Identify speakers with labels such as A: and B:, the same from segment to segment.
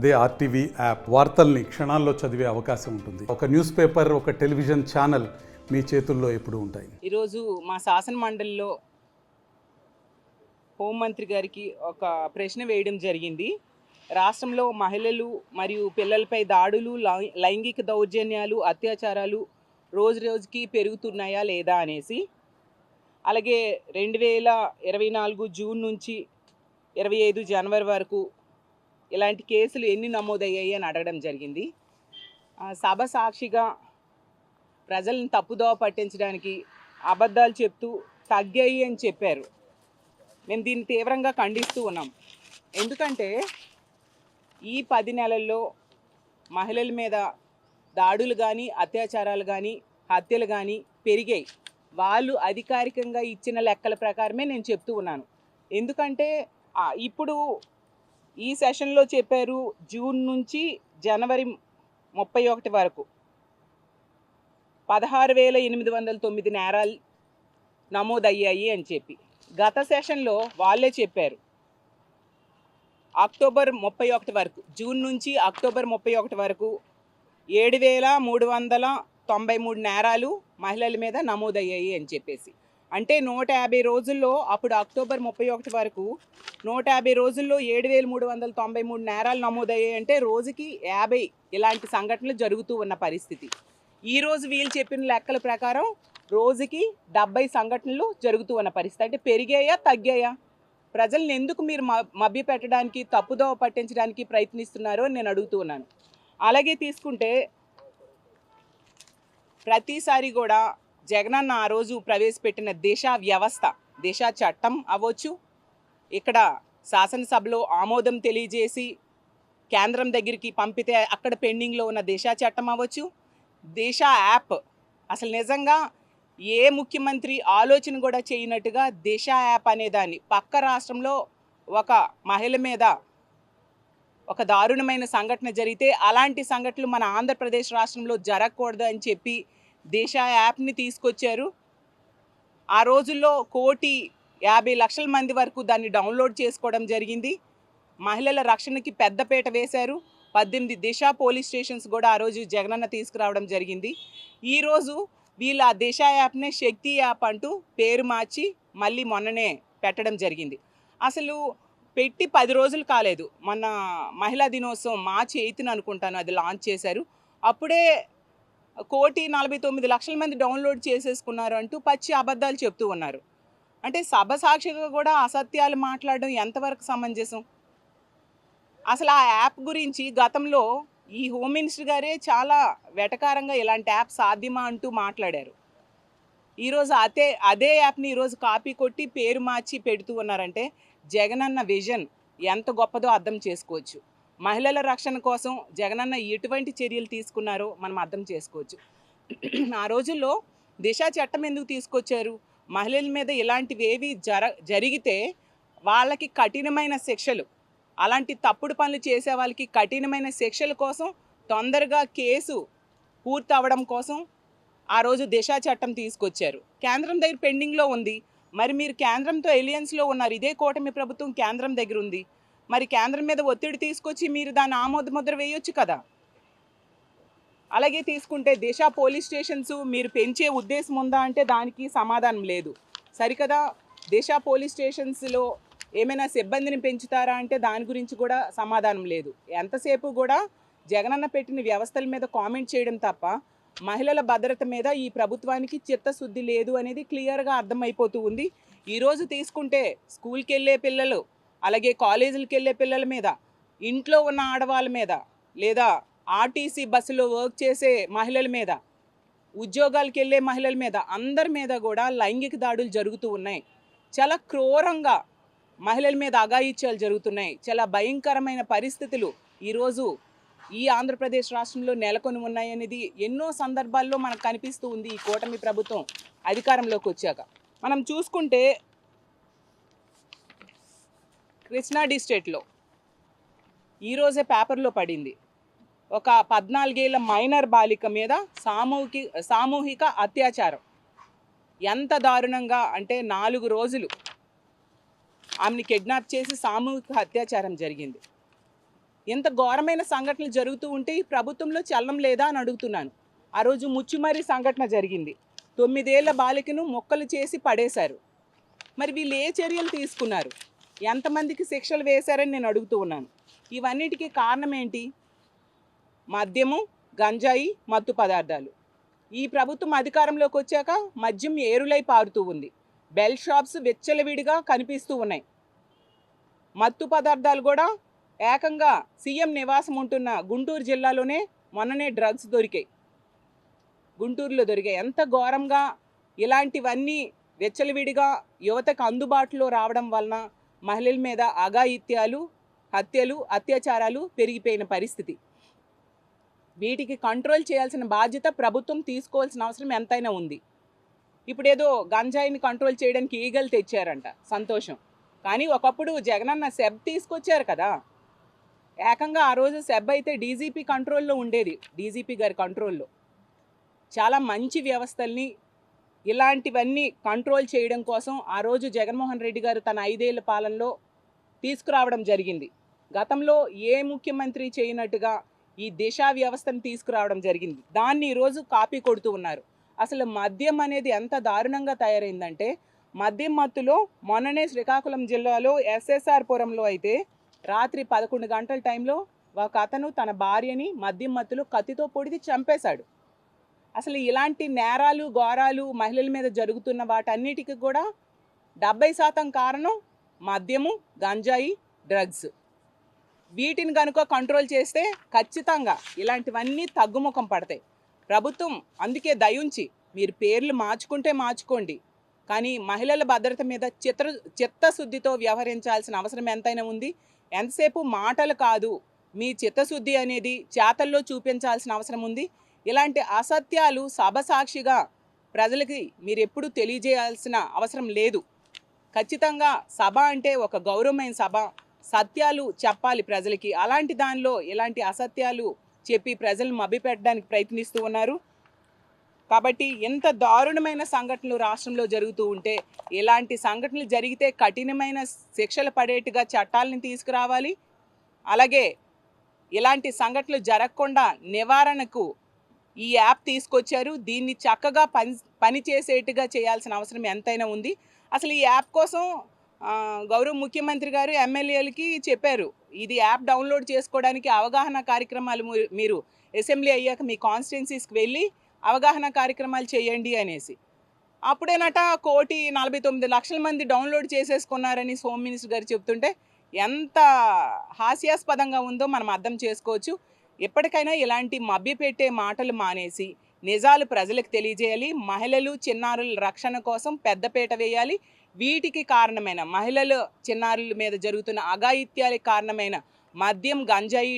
A: అదే RTV app వార్తల్ని క్షణాల్లో చదివే అవకాశం ఉంటుంది. ఒక న్యూస్ పేపర్, ఒక టెలివిజన్ ఛానల్ మీ చేతుల్లో ఎప్పుడూ ఉంటాయి.
B: ఈరోజు మా శాసన మండలిలో హోంమంత్రి గారికి ఒక ప్రశ్న వేయడం జరిగింది. రాష్ట్రంలో మహిళలు మరియు పిల్లలపై దాడులు, లైంగిక దౌర్జన్యాలు, అత్యాచారాలు రోజు రోజుకి పెరుగుతున్నాయా లేదా అనేసి, అలాగే 2024 జూన్ నుంచి 25 జనవరి వరకు ఇలాంటి కేసులు ఎన్ని నమోదయ్యాయి అని అడగడం జరిగింది. సభ సాక్షిగా ప్రజలను తప్పుదోవ పట్టించడానికి అబద్ధాలు చెప్తూ తగ్గాయి అని చెప్పారు. మేము దీన్ని తీవ్రంగా ఖండిస్తూ ఉన్నాం. ఎందుకంటే ఈ 10 నెలల్లో మహిళల మీద దాడులు కానీ, అత్యాచారాలు కానీ, హత్యలు కానీ పెరిగాయి. వాళ్ళు అధికారికంగా ఇచ్చిన లెక్కల ప్రకారమే నేను చెప్తూ ఉన్నాను. ఎందుకంటే ఇప్పుడు ఈ సెషన్లో చెప్పారు జూన్ నుంచి జనవరి 31 వరకు 16,809 నేరాలు నమోదయ్యాయి అని చెప్పి. గత సెషన్లో వాళ్ళే చెప్పారు అక్టోబర్ 31 వరకు, జూన్ నుంచి అక్టోబర్ 31 వరకు 7,393 నేరాలు మహిళల మీద నమోదయ్యాయి అని చెప్పేసి. అంటే 150 రోజుల్లో, అప్పుడు అక్టోబర్ 31 వరకు 150 రోజుల్లో 7,393 నేరాలు నమోదయ్యాయి. అంటే రోజుకి 50 ఇలాంటి సంఘటనలు జరుగుతూ ఉన్న పరిస్థితి. ఈరోజు వీళ్ళు చెప్పిన లెక్కల ప్రకారం రోజుకి 70 సంఘటనలు జరుగుతూ ఉన్న పరిస్థితి. అంటే పెరిగాయా తగ్గాయా? ప్రజల్ని ఎందుకు మీరు మభ్య పెట్టడానికి, తప్పుదోవ పట్టించడానికి ప్రయత్నిస్తున్నారో అని నేను అడుగుతూ ఉన్నాను. అలాగే తీసుకుంటే ప్రతిసారి కూడా జగనన్న ఆ రోజు ప్రవేశపెట్టిన దిశ వ్యవస్థ, దిశ చట్టం అవ్వచ్చు, ఇక్కడ శాసనసభలో ఆమోదం తెలియజేసి కేంద్రం దగ్గరికి పంపితే అక్కడ పెండింగ్లో ఉన్న దిశ చట్టం అవ్వచ్చు, దిశ యాప్, అసలు నిజంగా ఏ ముఖ్యమంత్రి ఆలోచన కూడా చేయనట్టుగా దిశ యాప్ అనేదాన్ని, పక్క రాష్ట్రంలో ఒక మహిళ మీద ఒక దారుణమైన సంఘటన జరిగితే అలాంటి సంఘటనలు మన ఆంధ్రప్రదేశ్ రాష్ట్రంలో జరగకూడదు అని చెప్పి దిశ యాప్ని తీసుకొచ్చారు. ఆ రోజుల్లో 1,50,00,000 మంది వరకు దాన్ని డౌన్లోడ్ చేసుకోవడం జరిగింది. మహిళల రక్షణకి పెద్దపీట వేశారు. 18 దిశ పోలీస్ స్టేషన్స్ కూడా ఆ రోజు జగనన్న తీసుకురావడం జరిగింది. ఈరోజు వీళ్ళ ఆ దిశ యాప్నే శక్తి యాప్ అంటూ పేరు మార్చి మళ్ళీ మొన్ననే పెట్టడం జరిగింది. అసలు పెట్టి 10 రోజులు కాలేదు. మొన్న మహిళా దినోత్సవం మార్చి 8న అనుకుంటాను అది లాంచ్ చేశారు. అప్పుడే 1,49,00,000 మంది డౌన్లోడ్ చేసేసుకున్నారు అంటూ పచ్చి అబద్ధాలు చెప్తూ ఉన్నారు. అంటే సభ సాక్షిగా కూడా అసత్యాలు మాట్లాడడం ఎంతవరకు సమంజసం? అసలు ఆ యాప్ గురించి గతంలో ఈ హోమ్ మినిస్టర్ గారే చాలా వెటకారంగా ఇలాంటి యాప్ సాధ్యమా అంటూ మాట్లాడారు. ఈరోజు అదే యాప్ని ఈరోజు కాపీ కొట్టి పేరు మార్చి పెడుతూ ఉన్నారంటే జగనన్న విజన్ ఎంత గొప్పదో అర్థం చేసుకోవచ్చు. మహిళల రక్షణ కోసం జగనన్న ఎటువంటి చర్యలు తీసుకున్నారో మనం అర్థం చేసుకోవచ్చు. ఆ రోజుల్లో దిశ చట్టం ఎందుకు తీసుకొచ్చారు? మహిళల మీద ఇలాంటివేవి జరిగితే వాళ్ళకి కఠినమైన శిక్షలు, అలాంటి తప్పుడు పనులు చేసే వాళ్ళకి కఠినమైన శిక్షల కోసం, తొందరగా కేసు పూర్తి అవ్వడం కోసం ఆ రోజు దిశ చట్టం తీసుకొచ్చారు. కేంద్రం దగ్గర పెండింగ్లో ఉంది. మరి మీరు కేంద్రంతో ఎలియన్స్లో ఉన్నారు. ఇదే కూటమి ప్రభుత్వం కేంద్రం దగ్గర ఉంది. మరి కేంద్రం మీద ఒత్తిడి తీసుకొచ్చి మీరు దాన్ని ఆమోద ముద్ర వేయొచ్చు కదా. అలాగే తీసుకుంటే దిశ పోలీస్ స్టేషన్స్ మీరు పెంచే ఉద్దేశం ఉందా అంటే దానికి సమాధానం లేదు. సరికదా దిశ పోలీస్ స్టేషన్స్లో ఏమైనా సిబ్బందిని పెంచుతారా అంటే దాని గురించి కూడా సమాధానం లేదు. ఎంతసేపు కూడా జగనన్న పెట్టిన వ్యవస్థల మీద కామెంట్ చేయడం తప్ప మహిళల భద్రత మీద ఈ ప్రభుత్వానికి చిత్తశుద్ధి లేదు అనేది క్లియర్గా అర్థమైపోతూ ఉంది. ఈరోజు తీసుకుంటే స్కూల్కి వెళ్ళే పిల్లలు, అలాగే కాలేజీలకు వెళ్ళే పిల్లల మీద, ఇంట్లో ఉన్న ఆడవాళ్ళ మీద, లేదా ఆర్టీసీ బస్సులో వర్క్ చేసే మహిళల మీద, ఉద్యోగాలకు వెళ్ళే మహిళల మీద, అందరి మీద కూడా లైంగిక దాడులు జరుగుతూ ఉన్నాయి. చాలా క్రూరంగా మహిళల మీద అఘాయిత్యాలు జరుగుతున్నాయి. చాలా భయంకరమైన పరిస్థితులు ఈరోజు ఈ ఆంధ్రప్రదేశ్ రాష్ట్రంలో నెలకొని ఉన్నాయనేది ఎన్నో సందర్భాల్లో మనకు కనిపిస్తూ ఉంది. ఈ కూటమి ప్రభుత్వం అధికారంలోకి వచ్చాక మనం చూసుకుంటే కృష్ణా డిస్ట్రిక్ట్లో ఈరోజే పేపర్లో పడింది, ఒక 14 ఏళ్ల మైనర్ బాలిక మీద సామూహిక అత్యాచారం. ఎంత దారుణంగా అంటే 4 రోజులు ఆమెని కిడ్నాప్ చేసి సామూహిక అత్యాచారం జరిగింది. ఇంత ఘోరమైన సంఘటనలు జరుగుతూ ఉంటే ఈ ప్రభుత్వంలో చలనం లేదా అని అడుగుతున్నాను. ఆ రోజు ముచ్చుమర్రి సంఘటన జరిగింది. 9 ఏళ్ల బాలికను మొక్కలు చేసి పడేశారు. మరి వీళ్ళు ఏ చర్యలు తీసుకున్నారు? ఎంతమందికి శిక్షలు వేశారని నేను అడుగుతూ ఉన్నాను. ఇవన్నిటికీ కారణం ఏంటి? మద్యము, గంజాయి, మత్తు పదార్థాలు. ఈ ప్రభుత్వం అధికారంలోకి వచ్చాక మద్యం ఏరులై పారుతూ ఉంది. బెల్ షాప్స్ విచ్చలవిడిగా కనిపిస్తూ ఉన్నాయి. మత్తు పదార్థాలు కూడా ఏకంగా సీఎం నివాసం ఉంటున్న గుంటూరు జిల్లాలోనే మొన్ననే డ్రగ్స్ దొరికాయి. గుంటూరులో దొరికాయి. ఎంత ఘోరంగా ఇలాంటివన్నీ విచ్చలవిడిగా యువతకు అందుబాటులో రావడం వలన మహిళల మీద అఘాయిత్యాలు, హత్యలు, అత్యాచారాలు పెరిగిపోయిన పరిస్థితి. వీటికి కంట్రోల్ చేయాల్సిన బాధ్యత ప్రభుత్వం తీసుకోవాల్సిన అవసరం ఎంతైనా ఉంది. ఇప్పుడు ఏదో గంజాయిని కంట్రోల్ చేయడానికి ఈగలు తెచ్చారంట, సంతోషం. కానీ ఒకప్పుడు జగనన్న సెబ్ తీసుకొచ్చారు కదా. ఏకంగా ఆ రోజు సెబ్ అయితే డీజీపీ కంట్రోల్లో ఉండేది, డీజీపీ గారి కంట్రోల్లో. చాలా మంచి వ్యవస్థల్ని ఇలాంటివన్నీ కంట్రోల్ చేయడం కోసం ఆ రోజు జగన్మోహన్ రెడ్డి గారు తన 5 ఏళ్ల పాలనలో తీసుకురావడం జరిగింది. గతంలో ఏ ముఖ్యమంత్రి చేయనట్టుగా ఈ దిశ వ్యవస్థను తీసుకురావడం జరిగింది. దాన్ని ఈరోజు కాపీ కొడుతూ ఉన్నారు. అసలు మద్యం అనేది ఎంత దారుణంగా తయారైందంటే, మద్యం మత్తులో మొన్ననే శ్రీకాకుళం జిల్లాలో ఎస్ఎస్ఆర్ పురంలో అయితే రాత్రి 11 గంటల టైంలో ఒక అతను తన భార్యని మద్యం మత్తులో కత్తితో పొడిచి చంపేశాడు. అసలు ఇలాంటి నేరాలు, ఘోరాలు మహిళల మీద జరుగుతున్న వాటన్నిటికీ కూడా 70% కారణం మద్యము, గంజాయి, డ్రగ్స్. వీటిని కనుక కంట్రోల్ చేస్తే ఖచ్చితంగా ఇలాంటివన్నీ తగ్గుముఖం పడతాయి. ప్రభుత్వం అందుకే దయుంచి మీరు పేర్లు మార్చుకుంటే మార్చుకోండి, కానీ మహిళల భద్రత మీద చిత్తశుద్ధితో వ్యవహరించాల్సిన అవసరం ఎంతైనా ఉంది. ఎంతసేపు మాటలు కాదు, మీ చిత్తశుద్ధి అనేది చేతల్లో చూపించాల్సిన అవసరం ఉంది. ఇలాంటి అసత్యాలు సభ సాక్షిగా ప్రజలకి మీరు ఎప్పుడూ తెలియజేయాల్సిన అవసరం లేదు. ఖచ్చితంగా సభ అంటే ఒక గౌరవమైన సభ, సత్యాలు చెప్పాలి ప్రజలకి. అలాంటి దానిలో ఇలాంటి అసత్యాలు చెప్పి ప్రజలను మభ్యపెట్టడానికి ప్రయత్నిస్తూ ఉన్నారు. కాబట్టి ఎంత దారుణమైన సంఘటనలు రాష్ట్రంలో జరుగుతూ ఉంటే, ఇలాంటి సంఘటనలు జరిగితే కఠినమైన శిక్షలు పడేట్టుగా చట్టాలను తీసుకురావాలి. అలాగే ఇలాంటి సంఘటనలు జరగకుండా నివారణకు ఈ యాప్ తీసుకొచ్చారు. దీన్ని చక్కగా పనిచేసేట్టుగా చేయాల్సిన అవసరం ఎంతైనా ఉంది. అసలు ఈ యాప్ కోసం గౌరవ ముఖ్యమంత్రి గారు ఎమ్మెల్యేలకి చెప్పారు, ఇది యాప్ డౌన్లోడ్ చేసుకోవడానికి అవగాహన కార్యక్రమాలు మీరు అసెంబ్లీ అయ్యాక మీ కాన్స్టిట్యున్సీస్కి వెళ్ళి అవగాహన కార్యక్రమాలు చేయండి అనేసి. అప్పుడేనట 1,49,00,000 మంది డౌన్లోడ్ చేసేసుకున్నారని హోమ్ మినిస్టర్ గారు చెప్తుంటే ఎంత హాస్యాస్పదంగా ఉందో మనం అర్థం చేసుకోవచ్చు. ఎప్పటికైనా ఇలాంటి మభ్యపెట్టే మాటలు మానేసి నిజాలు ప్రజలకు తెలియజేయాలి. మహిళలు, చిన్నారుల రక్షణ కోసం పెద్దపీట వేయాలి. వీటికి కారణమైన మహిళలు, చిన్నారుల మీద జరుగుతున్న అఘాయిత్యాలకు కారణమైన మద్యం, గంజాయి,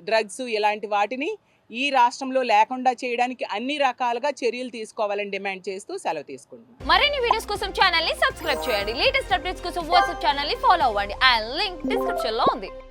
B: డ్రగ్స్ ఇలాంటి వాటిని ఈ రాష్ట్రంలో లేకుండా చేయడానికి అన్ని రకాలుగా చర్యలు తీసుకోవాలని డిమాండ్ చేస్తూ సెలవు తీసుకుంటున్నాను.
C: మరిన్ని వీడియోస్ కోసం ఛానల్ ని సబ్స్క్రైబ్ చేయండి. లేటెస్ట్ అప్డేట్స్ కోసం వాట్సాప్ ఛానల్ ని ఫాలో అవ్వండి. ఆ లింక్ డిస్క్రిప్షన్ లో ఉంది.